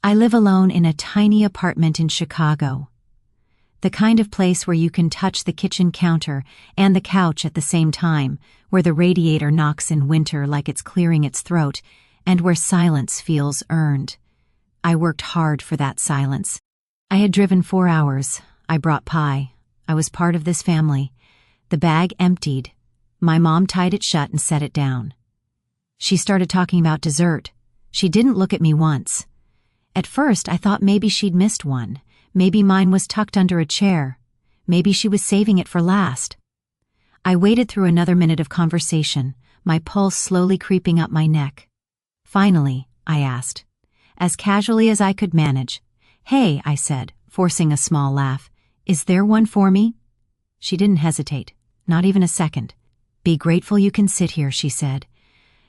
I live alone in a tiny apartment in Chicago. The kind of place where you can touch the kitchen counter and the couch at the same time, where the radiator knocks in winter like it's clearing its throat, and where silence feels earned. I worked hard for that silence. I had driven 4 hours. I brought pie. I was part of this family. The bag emptied. My mom tied it shut and set it down. She started talking about dessert. She didn't look at me once. At first, I thought maybe she'd missed one. Maybe mine was tucked under a chair. Maybe she was saving it for last. I waited through another minute of conversation, my pulse slowly creeping up my neck. Finally, I asked, as casually as I could manage, "Hey," I said, forcing a small laugh, "is there one for me?" She didn't hesitate, not even a second. "Be grateful you can sit here," she said.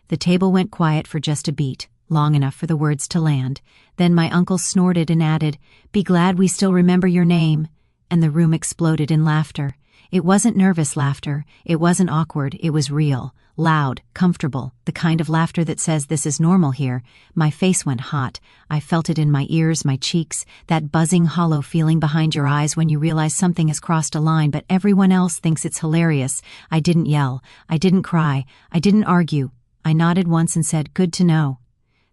The table went quiet for just a beat, long enough for the words to land. Then my uncle snorted and added, "Be glad we still remember your name," and the room exploded in laughter. It wasn't nervous laughter, it wasn't awkward, it was real, loud, comfortable, the kind of laughter that says this is normal here. My face went hot. I felt it in my ears, my cheeks, that buzzing hollow feeling behind your eyes when you realize something has crossed a line but everyone else thinks it's hilarious. I didn't yell, I didn't cry, I didn't argue. I nodded once and said, "Good to know."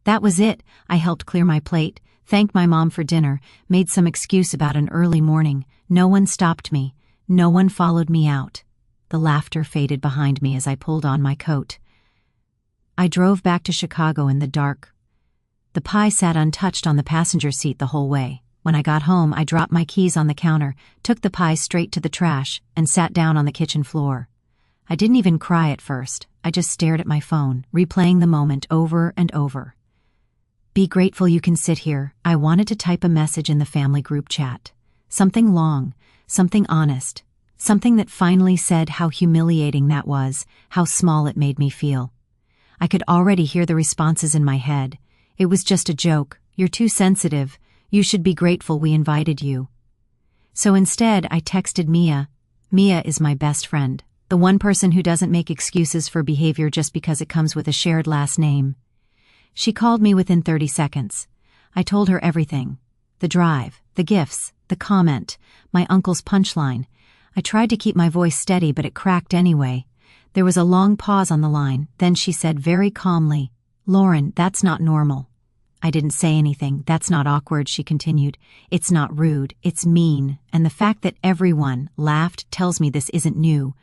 That was it. I helped clear my plate, thanked my mom for dinner, made some excuse about an early morning. No one stopped me. No one followed me out. The laughter faded behind me as I pulled on my coat. I drove back to Chicago in the dark. The pie sat untouched on the passenger seat the whole way. When I got home, I dropped my keys on the counter, took the pie straight to the trash, and sat down on the kitchen floor. I didn't even cry at first. I just stared at my phone, replaying the moment over and over. "Be grateful you can sit here." I wanted to type a message in the family group chat. Something long, something honest, something that finally said how humiliating that was, how small it made me feel. I could already hear the responses in my head. "It was just a joke. You're too sensitive. You should be grateful we invited you." So instead, I texted Mia. Mia is my best friend, the one person who doesn't make excuses for behavior just because it comes with a shared last name. She called me within 30 seconds. I told her everything. The drive, the gifts, the comment, my uncle's punchline. I tried to keep my voice steady, but it cracked anyway. There was a long pause on the line. Then she said very calmly, "Lauren, that's not normal." I didn't say anything. "That's not awkward," she continued. "It's not rude. It's mean. And the fact that everyone laughed tells me this isn't new."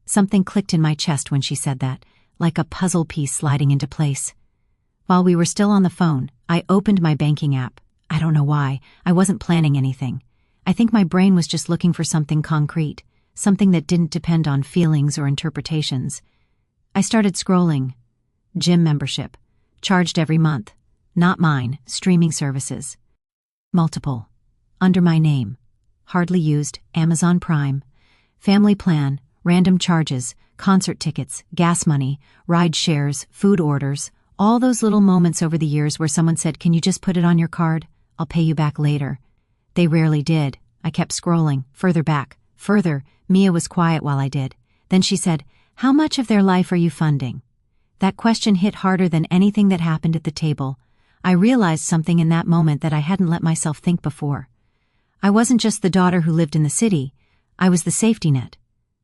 Something clicked in my chest when she said that, like a puzzle piece sliding into place. While we were still on the phone, I opened my banking app. I don't know why. I wasn't planning anything. I think my brain was just looking for something concrete, something that didn't depend on feelings or interpretations. I started scrolling. Gym membership. Charged every month. Not mine. Streaming services. Multiple. Under my name. Hardly used. Amazon Prime. Family plan. Random charges. Concert tickets. Gas money. Ride shares. Food orders. All those little moments over the years where someone said, "Can you just put it on your card? I'll pay you back later." They rarely did. I kept scrolling, further back, further. Mia was quiet while I did. Then she said, "How much of their life are you funding?" That question hit harder than anything that happened at the table. I realized something in that moment that I hadn't let myself think before. I wasn't just the daughter who lived in the city. I was the safety net,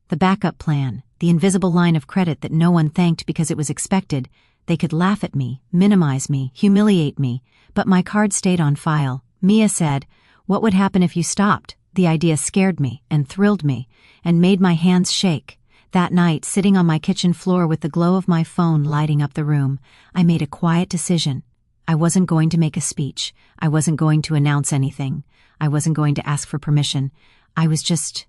the backup plan, the invisible line of credit that no one thanked because it was expected. They could laugh at me, minimize me, humiliate me, but my card stayed on file. Mia said, "What would happen if you stopped?" The idea scared me and thrilled me and made my hands shake. That night, sitting on my kitchen floor with the glow of my phone lighting up the room, I made a quiet decision. I wasn't going to make a speech. I wasn't going to announce anything. I wasn't going to ask for permission. I was just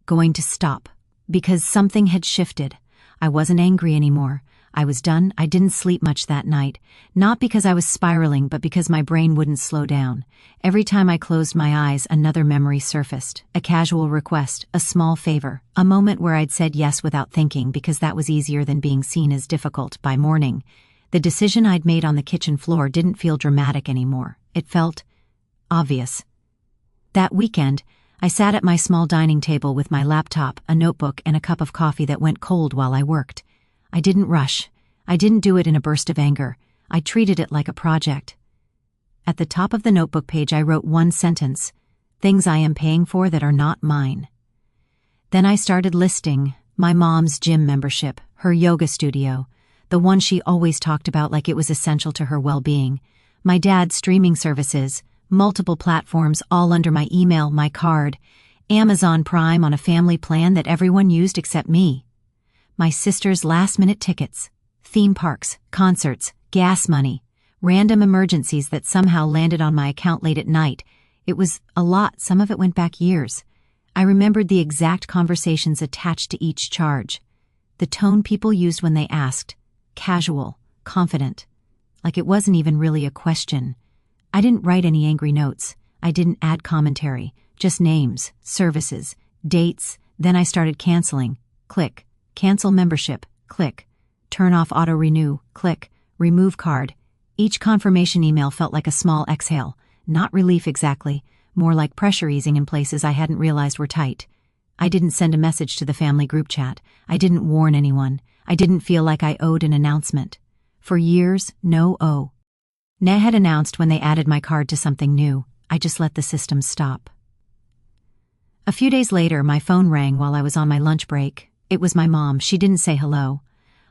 going to stop, because something had shifted. I wasn't angry anymore. I was done. I didn't sleep much that night, not because I was spiraling, but because my brain wouldn't slow down. Every time I closed my eyes, another memory surfaced, a casual request, a small favor, a moment where I'd said yes without thinking because that was easier than being seen as difficult. By morning, the decision I'd made on the kitchen floor didn't feel dramatic anymore. It felt obvious. That weekend, I sat at my small dining table with my laptop, a notebook, and a cup of coffee that went cold while I worked. I didn't rush. I didn't do it in a burst of anger. I treated it like a project. At the top of the notebook page I wrote one sentence: things I am paying for that are not mine. Then I started listing my mom's gym membership, her yoga studio, the one she always talked about like it was essential to her well-being, my dad's streaming services, multiple platforms all under my email, my card, Amazon Prime on a family plan that everyone used except me, my sister's last-minute tickets, theme parks, concerts, gas money, random emergencies that somehow landed on my account late at night. It was a lot, some of it went back years. I remembered the exact conversations attached to each charge, the tone people used when they asked, casual, confident, like it wasn't even really a question. I didn't write any angry notes. I didn't add commentary, just names, services, dates. Then I started canceling. Click. Cancel membership. Click. Turn off auto-renew. Click. Remove card. Each confirmation email felt like a small exhale. Not relief exactly, more like pressure easing in places I hadn't realized were tight. I didn't send a message to the family group chat. I didn't warn anyone. I didn't feel like I owed an announcement. For years, no owe. Ned had announced when they added my card to something new. I just let the system stop. A few days later, my phone rang while I was on my lunch break. It was my mom. She didn't say hello.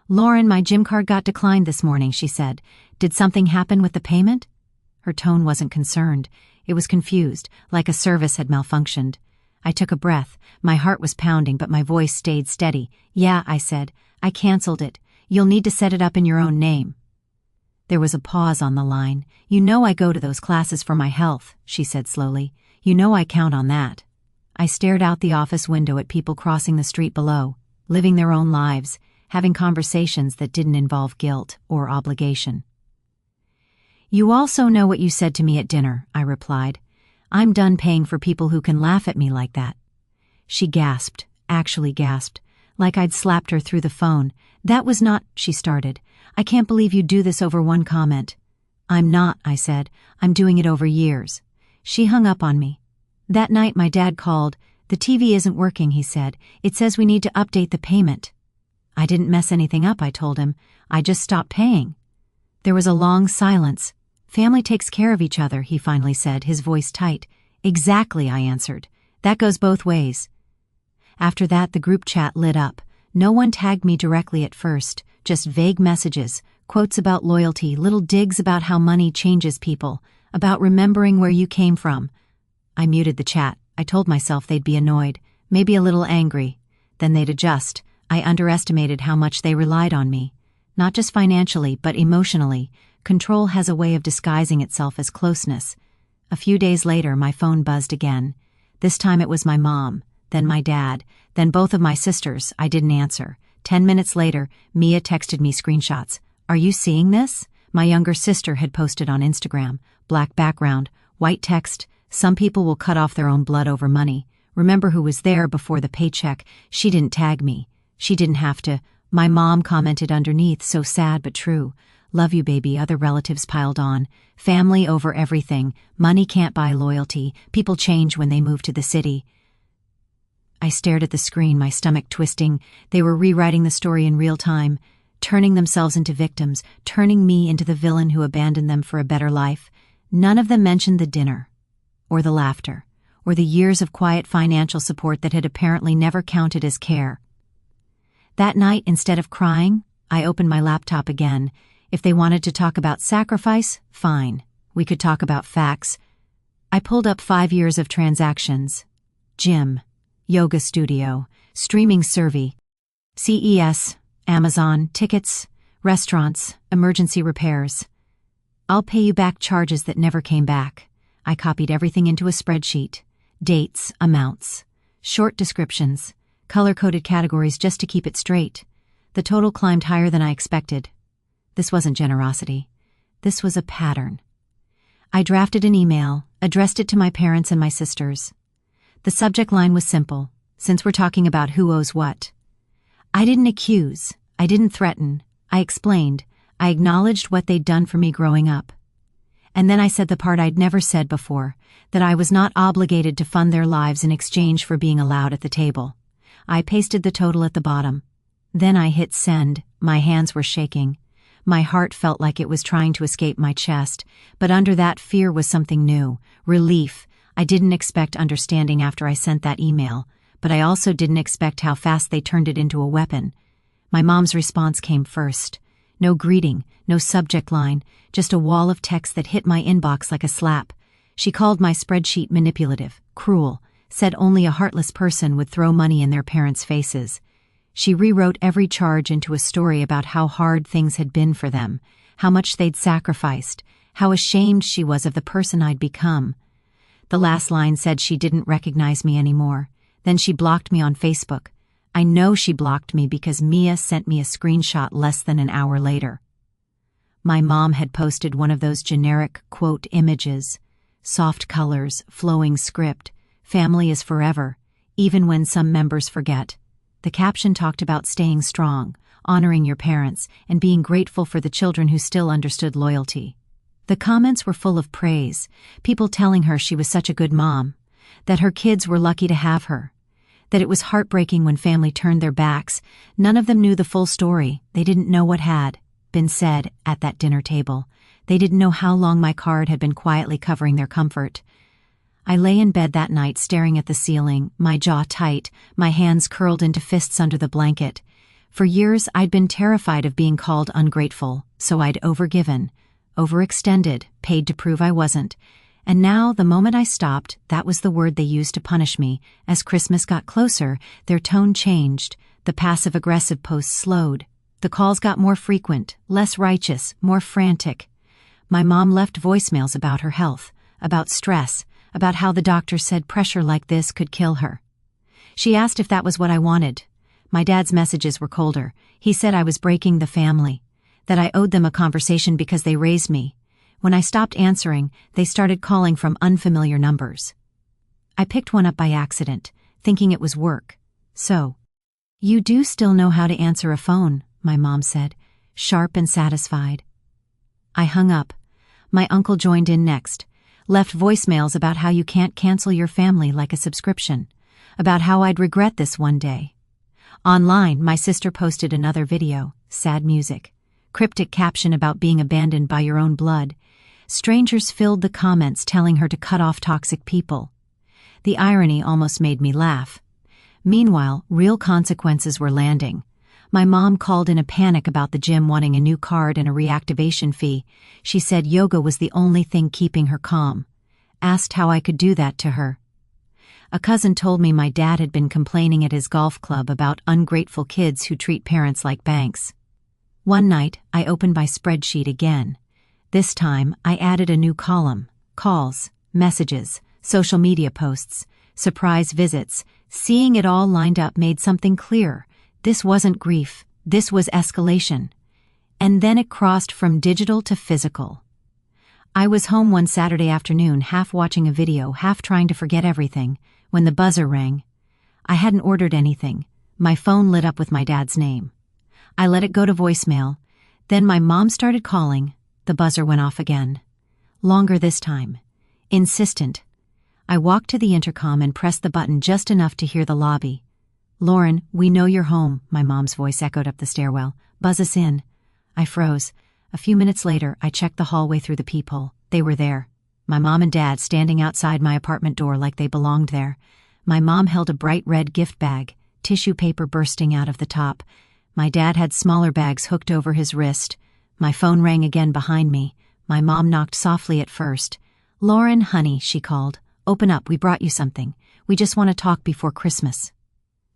"Lauren, my gym card got declined this morning," she said. "Did something happen with the payment?" Her tone wasn't concerned. It was confused, like a service had malfunctioned. I took a breath. My heart was pounding, but my voice stayed steady. "Yeah," I said. "I canceled it. You'll need to set it up in your own name." There was a pause on the line. "You know I go to those classes for my health," she said slowly. "You know I count on that." I stared out the office window at people crossing the street below, living their own lives, having conversations that didn't involve guilt or obligation. "You also know what you said to me at dinner," I replied. "I'm done paying for people who can laugh at me like that." She gasped, actually gasped, like I'd slapped her through the phone. "That was not," she started. "I can't believe you do this over one comment." "I'm not," I said. "I'm doing it over years." She hung up on me. That night my dad called. "The TV isn't working," he said. "It says we need to update the payment." "I didn't mess anything up," I told him. "I just stopped paying." There was a long silence. "Family takes care of each other," he finally said, his voice tight. "Exactly," I answered. "That goes both ways." After that, the group chat lit up. No one tagged me directly at first, just vague messages, quotes about loyalty, little digs about how money changes people, about remembering where you came from. I muted the chat. I told myself they'd be annoyed, maybe a little angry. Then they'd adjust. I underestimated how much they relied on me. Not just financially, but emotionally. Control has a way of disguising itself as closeness. A few days later, my phone buzzed again. This time it was my mom, then my dad, then both of my sisters. I didn't answer. 10 minutes later, Mia texted me screenshots. "Are you seeing this?" My younger sister had posted on Instagram. Black background, white text. "Some people will cut off their own blood over money. Remember who was there before the paycheck." She didn't tag me. She didn't have to. My mom commented underneath, so sad but true. "Love you, baby." Other relatives piled on. "Family over everything. Money can't buy loyalty. People change when they move to the city." I stared at the screen, my stomach twisting. They were rewriting the story in real time, turning themselves into victims, turning me into the villain who abandoned them for a better life. None of them mentioned the dinner, or the laughter, or the years of quiet financial support that had apparently never counted as care. That night, instead of crying, I opened my laptop again. If they wanted to talk about sacrifice, fine. We could talk about facts. I pulled up 5 years of transactions. Gym, yoga studio, streaming survey, CES, Amazon, tickets, restaurants, emergency repairs. "I'll pay you back" charges that never came back. I copied everything into a spreadsheet. Dates, amounts, short descriptions, color-coded categories just to keep it straight. The total climbed higher than I expected. This wasn't generosity. This was a pattern. I drafted an email, addressed it to my parents and my sisters. The subject line was simple, since we're talking about who owes what. I didn't accuse. I didn't threaten. I explained. I acknowledged what they'd done for me growing up. And then I said the part I'd never said before, that I was not obligated to fund their lives in exchange for being allowed at the table. I pasted the total at the bottom. Then I hit send. My hands were shaking. My heart felt like it was trying to escape my chest, but under that fear was something new, relief. I didn't expect understanding after I sent that email, but I also didn't expect how fast they turned it into a weapon. My mom's response came first. No greeting, no subject line, just a wall of text that hit my inbox like a slap. She called my spreadsheet manipulative, cruel, said only a heartless person would throw money in their parents' faces. She rewrote every charge into a story about how hard things had been for them, how much they'd sacrificed, how ashamed she was of the person I'd become. The last line said she didn't recognize me anymore. Then she blocked me on Facebook. I know she blocked me because Mia sent me a screenshot less than an hour later. My mom had posted one of those generic, quote, images. Soft colors, flowing script, family is forever, even when some members forget. The caption talked about staying strong, honoring your parents, and being grateful for the children who still understood loyalty. The comments were full of praise, people telling her she was such a good mom, that her kids were lucky to have her, that it was heartbreaking when family turned their backs. None of them knew the full story. They didn't know what had been said at that dinner table. They didn't know how long my card had been quietly covering their comfort. I lay in bed that night staring at the ceiling, my jaw tight, my hands curled into fists under the blanket. For years I'd been terrified of being called ungrateful, so I'd overgiven, overextended, paid to prove I wasn't. And now, the moment I stopped, that was the word they used to punish me. As Christmas got closer, their tone changed. The passive-aggressive posts slowed. The calls got more frequent, less righteous, more frantic. My mom left voicemails about her health, about stress, about how the doctor said pressure like this could kill her. She asked if that was what I wanted. My dad's messages were colder. He said I was breaking the family, that I owed them a conversation because they raised me. When I stopped answering, they started calling from unfamiliar numbers. I picked one up by accident, thinking it was work. So, "You do still know how to answer a phone," my mom said, sharp and satisfied. I hung up. My uncle joined in next, left voicemails about how you can't cancel your family like a subscription, about how I'd regret this one day. Online, my sister posted another video, sad music, cryptic caption about being abandoned by your own blood. Strangers filled the comments telling her to cut off toxic people. The irony almost made me laugh. Meanwhile, real consequences were landing. My mom called in a panic about the gym wanting a new card and a reactivation fee. She said yoga was the only thing keeping her calm. Asked how I could do that to her. A cousin told me my dad had been complaining at his golf club about ungrateful kids who treat parents like banks. One night, I opened my spreadsheet again. This time, I added a new column: calls, messages, social media posts, surprise visits. Seeing it all lined up made something clear. This wasn't grief, this was escalation. And then it crossed from digital to physical. I was home one Saturday afternoon, half watching a video, half trying to forget everything, when the buzzer rang. I hadn't ordered anything. My phone lit up with my dad's name. I let it go to voicemail. Then my mom started calling. The buzzer went off again. Longer this time. Insistent. I walked to the intercom and pressed the button just enough to hear the lobby. "Lauren, we know you're home," my mom's voice echoed up the stairwell. "Buzz us in." I froze. A few minutes later, I checked the hallway through the peephole. They were there. My mom and dad standing outside my apartment door like they belonged there. My mom held a bright red gift bag, tissue paper bursting out of the top. My dad had smaller bags hooked over his wrist. My phone rang again behind me. My mom knocked softly at first. "Lauren, honey," she called. "Open up, we brought you something. We just want to talk before Christmas."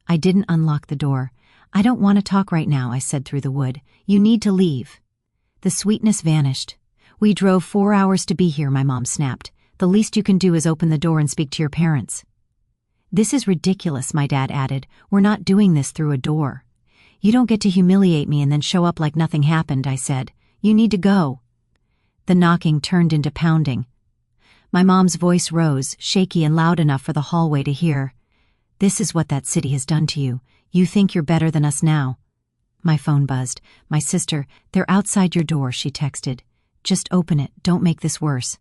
I didn't unlock the door. "I don't want to talk right now," I said through the wood. "You need to leave." The sweetness vanished. "We drove 4 hours to be here," my mom snapped. "The least you can do is open the door and speak to your parents." "This is ridiculous," my dad added. "We're not doing this through a door." "You don't get to humiliate me and then show up like nothing happened," I said. "You need to go." The knocking turned into pounding. My mom's voice rose, shaky and loud enough for the hallway to hear. "This is what that city has done to you. You think you're better than us now." My phone buzzed. "My sister, they're outside your door," she texted. "Just open it, don't make this worse."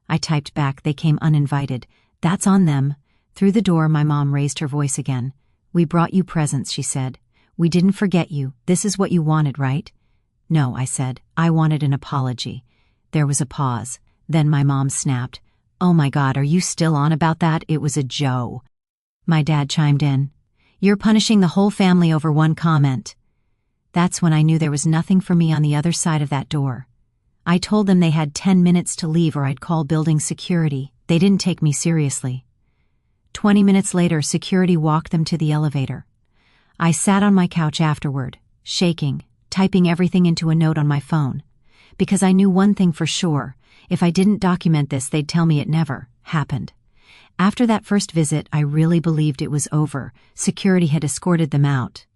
I typed back, "They came uninvited. That's on them." Through the door, my mom raised her voice again. "We brought you presents," she said. "We didn't forget you. This is what you wanted, right?" No, I said. I wanted an apology. There was a pause. Then my mom snapped. Oh my God, are you still on about that? It was a Joe. My dad chimed in. You're punishing the whole family over one comment. That's when I knew there was nothing for me on the other side of that door. I told them they had 10 minutes to leave or I'd call building security. They didn't take me seriously. 20 minutes later, security walked them to the elevator. I sat on my couch afterward, shaking, typing everything into a note on my phone. Because I knew one thing for sure, if I didn't document this, they'd tell me it never happened. After that first visit, I really believed it was over. Security had escorted them out.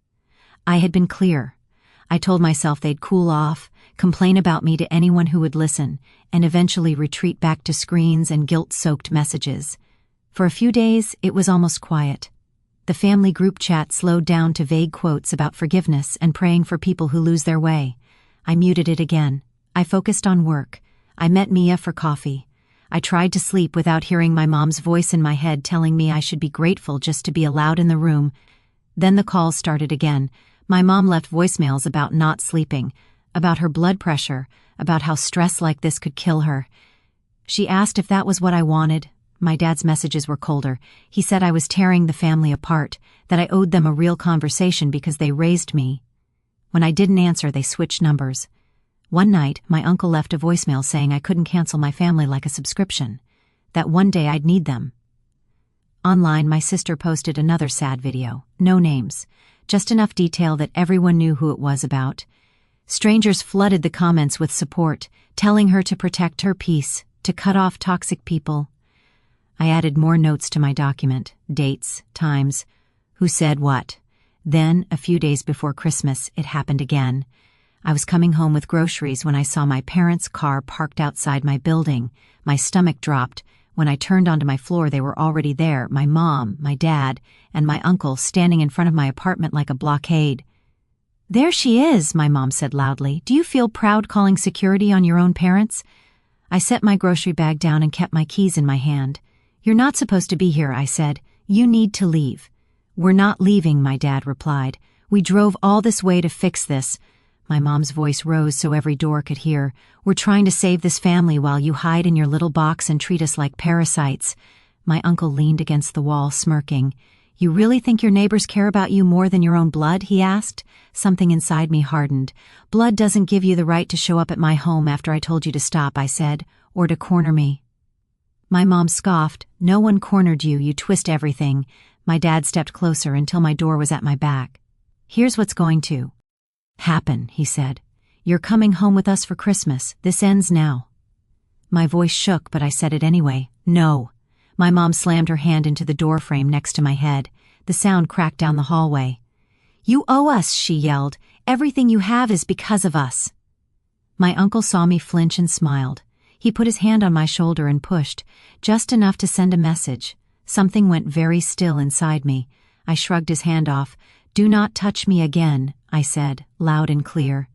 I had been clear. I told myself they'd cool off, complain about me to anyone who would listen, and eventually retreat back to screens and guilt-soaked messages. For a few days, it was almost quiet. The family group chat slowed down to vague quotes about forgiveness and praying for people who lose their way. I muted it again. I focused on work. I met Mia for coffee. I tried to sleep without hearing my mom's voice in my head telling me I should be grateful just to be allowed in the room. Then the calls started again. My mom left voicemails about not sleeping, about her blood pressure, about how stress like this could kill her. She asked if that was what I wanted. My dad's messages were colder. He said I was tearing the family apart, that I owed them a real conversation because they raised me. When I didn't answer, they switched numbers. One night, my uncle left a voicemail saying I couldn't cancel my family like a subscription, that one day I'd need them. Online, my sister posted another sad video. No names, just enough detail that everyone knew who it was about. Strangers flooded the comments with support, telling her to protect her peace, to cut off toxic people. I added more notes to my document, dates, times, who said what. Then, a few days before Christmas, it happened again. I was coming home with groceries when I saw my parents' car parked outside my building. My stomach dropped. When I turned onto my floor, they were already there, my mom, my dad, and my uncle standing in front of my apartment like a blockade. There she is, my mom said loudly. Do you feel proud calling security on your own parents? I set my grocery bag down and kept my keys in my hand. You're not supposed to be here, I said. You need to leave. We're not leaving, my dad replied. We drove all this way to fix this. My mom's voice rose so every door could hear. We're trying to save this family while you hide in your little box and treat us like parasites. My uncle leaned against the wall, smirking. You really think your neighbors care about you more than your own blood? He asked. Something inside me hardened. Blood doesn't give you the right to show up at my home after I told you to stop, I said, or to corner me. My mom scoffed. No one cornered you, you twist everything. My dad stepped closer until my door was at my back. Here's what's going to happen, he said. You're coming home with us for Christmas. This ends now. My voice shook, but I said it anyway. No. My mom slammed her hand into the door frame next to my head. The sound cracked down the hallway. You owe us, she yelled. Everything you have is because of us. My uncle saw me flinch and smiled. He put his hand on my shoulder and pushed, just enough to send a message. Something went very still inside me. I shrugged his hand off. Do not touch me again, I said, loud and clear.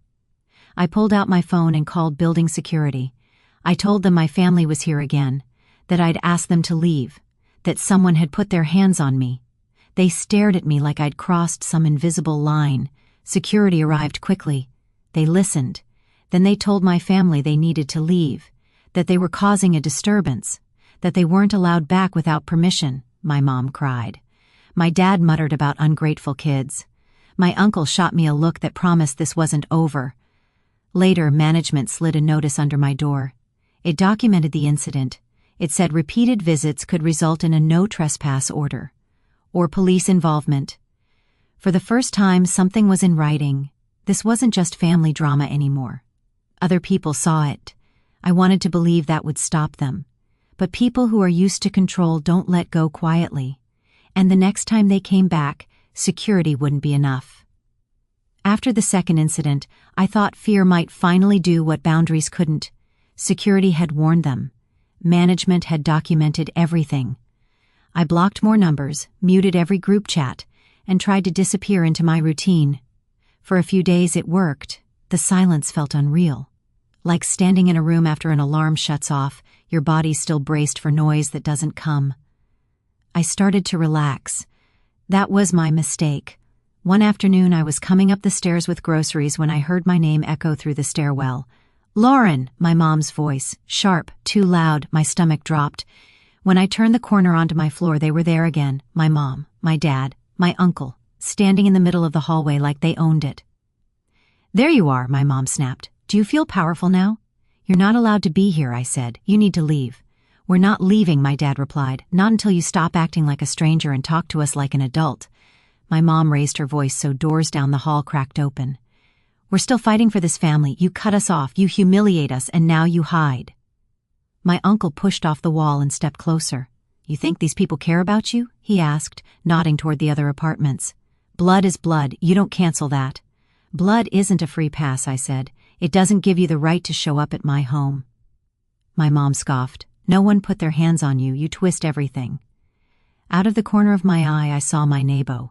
I pulled out my phone and called building security. I told them my family was here again, that I'd asked them to leave, that someone had put their hands on me. They stared at me like I'd crossed some invisible line. Security arrived quickly. They listened. Then they told my family they needed to leave, that they were causing a disturbance, that they weren't allowed back without permission, my mom cried. My dad muttered about ungrateful kids. My uncle shot me a look that promised this wasn't over. Later, management slid a notice under my door. It documented the incident. It said repeated visits could result in a no trespass order, or police involvement. For the first time, something was in writing. This wasn't just family drama anymore. Other people saw it. I wanted to believe that would stop them. But people who are used to control don't let go quietly. And the next time they came back, security wouldn't be enough. After the second incident, I thought fear might finally do what boundaries couldn't. Security had warned them. Management had documented everything. I blocked more numbers, muted every group chat, and tried to disappear into my routine. For a few days it worked. The silence felt unreal. Like standing in a room after an alarm shuts off, your body's still braced for noise that doesn't come. I started to relax. That was my mistake. One afternoon I was coming up the stairs with groceries when I heard my name echo through the stairwell. "Lauren!" my mom's voice, sharp, too loud, my stomach dropped. When I turned the corner onto my floor, they were there again, my mom, my dad, my uncle, standing in the middle of the hallway like they owned it. "There you are," my mom snapped. "Do you feel powerful now?" "You're not allowed to be here," I said. "You need to leave." "We're not leaving," my dad replied. "Not until you stop acting like a stranger and talk to us like an adult." My mom raised her voice so doors down the hall cracked open. "We're still fighting for this family. You cut us off, you humiliate us, and now you hide." My uncle pushed off the wall and stepped closer. "You think these people care about you?" he asked, nodding toward the other apartments. "Blood is blood. You don't cancel that." "Blood isn't a free pass," I said. "It doesn't give you the right to show up at my home." My mom scoffed. "No one put their hands on you. You twist everything." Out of the corner of my eye, I saw my neighbor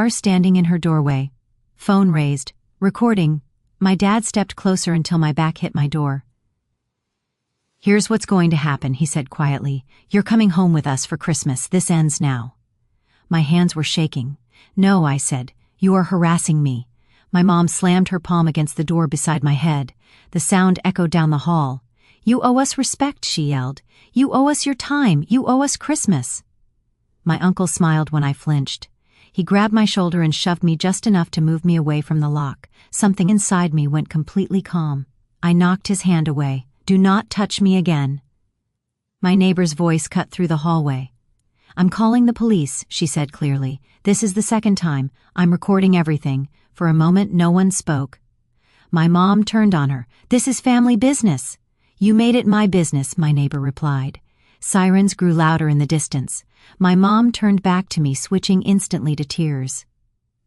standing in her doorway. Phone raised. Recording. My dad stepped closer until my back hit my door. "Here's what's going to happen," he said quietly. "You're coming home with us for Christmas. This ends now." My hands were shaking. "No," I said. "You are harassing me." My mom slammed her palm against the door beside my head. The sound echoed down the hall. "You owe us respect," she yelled. "You owe us your time. You owe us Christmas." My uncle smiled when I flinched. He grabbed my shoulder and shoved me just enough to move me away from the lock. Something inside me went completely calm. I knocked his hand away. "Do not touch me again." My neighbor's voice cut through the hallway. "I'm calling the police," she said clearly. "This is the second time. I'm recording everything." For a moment, no one spoke. My mom turned on her. "This is family business." "You made it my business," my neighbor replied. Sirens grew louder in the distance. My mom turned back to me, switching instantly to tears.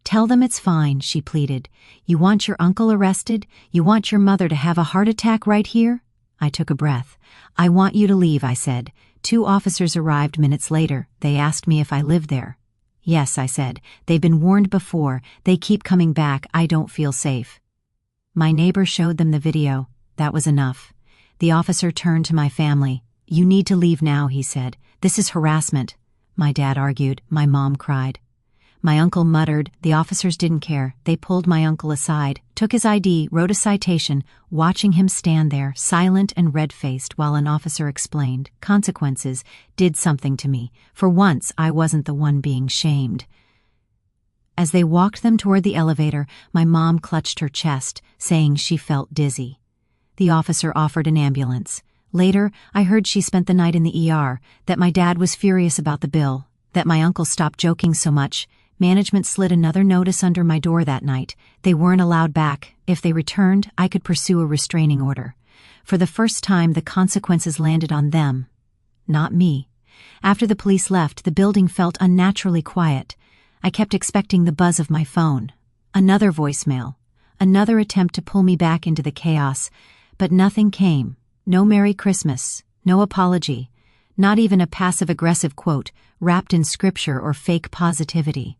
"Tell them it's fine," she pleaded. "You want your uncle arrested? You want your mother to have a heart attack right here?" I took a breath. "I want you to leave," I said. 2 officers arrived minutes later. They asked me if I lived there. "Yes," I said. "They've been warned before. They keep coming back. I don't feel safe." My neighbor showed them the video. That was enough. The officer turned to my family. "You need to leave now," he said. "This is harassment." My dad argued. My mom cried. My uncle muttered. The officers didn't care. They pulled my uncle aside, took his ID, wrote a citation, watching him stand there, silent and red-faced, while an officer explained. Consequences did something to me. For once, I wasn't the one being shamed. As they walked them toward the elevator, my mom clutched her chest, saying she felt dizzy. The officer offered an ambulance. Later, I heard she spent the night in the ER, that my dad was furious about the bill, that my uncle stopped joking so much. Management slid another notice under my door that night. They weren't allowed back. If they returned, I could pursue a restraining order. For the first time, the consequences landed on them, not me. After the police left, the building felt unnaturally quiet. I kept expecting the buzz of my phone. Another voicemail. Another attempt to pull me back into the chaos. But nothing came. No Merry Christmas, no apology, not even a passive-aggressive quote wrapped in scripture or fake positivity.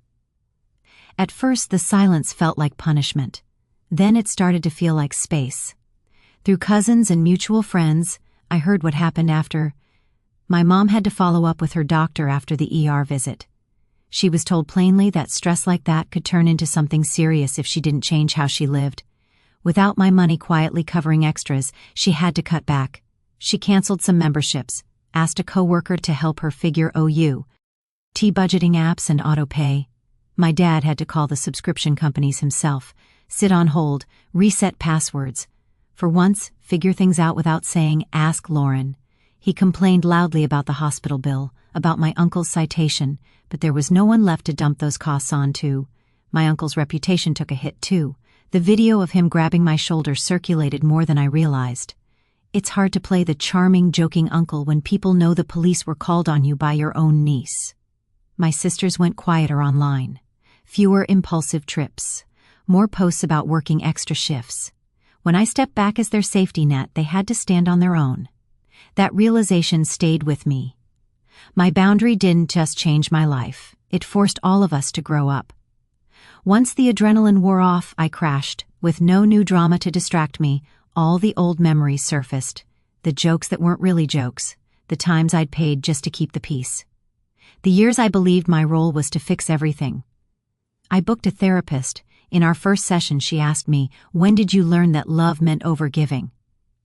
At first, the silence felt like punishment. Then it started to feel like space. Through cousins and mutual friends, I heard what happened after. My mom had to follow up with her doctor after the ER visit. She was told plainly that stress like that could turn into something serious if she didn't change how she lived. Without my money quietly covering extras, she had to cut back. She canceled some memberships, asked a coworker to help her figure OU, budgeting apps and auto-pay. My dad had to call the subscription companies himself, sit on hold, reset passwords. For once, figure things out without saying, "Ask Lauren." He complained loudly about the hospital bill, about my uncle's citation, but there was no one left to dump those costs onto. My uncle's reputation took a hit too. The video of him grabbing my shoulder circulated more than I realized. It's hard to play the charming, joking uncle when people know the police were called on you by your own niece. My sisters went quieter online. Fewer impulsive trips. More posts about working extra shifts. When I stepped back as their safety net, they had to stand on their own. That realization stayed with me. My boundary didn't just change my life. It forced all of us to grow up. Once the adrenaline wore off, I crashed. With no new drama to distract me, all the old memories surfaced. The jokes that weren't really jokes. The times I'd paid just to keep the peace. The years I believed my role was to fix everything. I booked a therapist. In our first session, she asked me, "When did you learn that love meant overgiving?"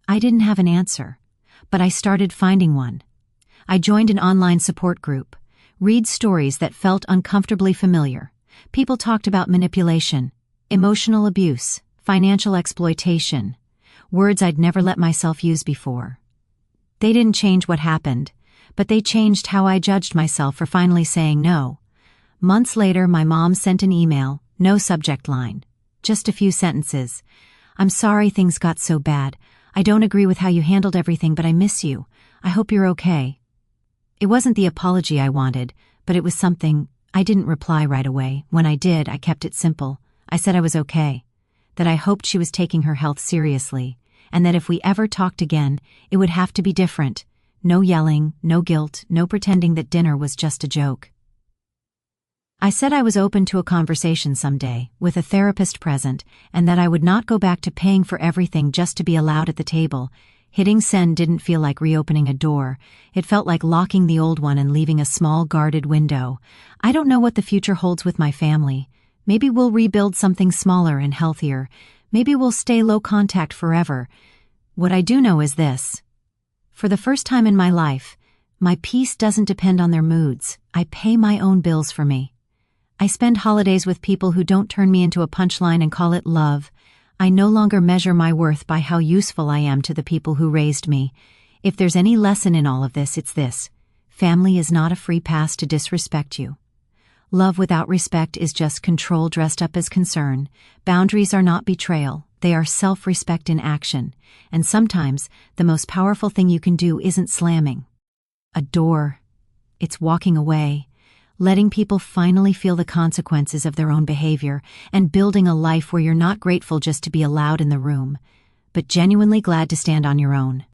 I didn't have an answer, but I started finding one. I joined an online support group. Read stories that felt uncomfortably familiar. People talked about manipulation, emotional abuse, financial exploitation, words I'd never let myself use before. They didn't change what happened, but they changed how I judged myself for finally saying no. Months later, my mom sent an email, no subject line, just a few sentences. "I'm sorry things got so bad. I don't agree with how you handled everything, but I miss you. I hope you're okay." It wasn't the apology I wanted, but it was something. I didn't reply right away. When I did, I kept it simple. I said I was okay, that I hoped she was taking her health seriously, and that if we ever talked again, it would have to be different. No yelling, no guilt, no pretending that dinner was just a joke. I said I was open to a conversation someday, with a therapist present, and that I would not go back to paying for everything just to be allowed at the table. Hitting send didn't feel like reopening a door. It felt like locking the old one and leaving a small guarded window. I don't know what the future holds with my family. Maybe we'll rebuild something smaller and healthier. Maybe we'll stay low contact forever. What I do know is this. For the first time in my life, my peace doesn't depend on their moods. I pay my own bills for me. I spend holidays with people who don't turn me into a punchline and call it love. I no longer measure my worth by how useful I am to the people who raised me. If there's any lesson in all of this, it's this. Family is not a free pass to disrespect you. Love without respect is just control dressed up as concern. Boundaries are not betrayal. They are self-respect in action. And sometimes, the most powerful thing you can do isn't slamming a door. It's walking away, letting people finally feel the consequences of their own behavior, and building a life where you're not grateful just to be allowed in the room, but genuinely glad to stand on your own.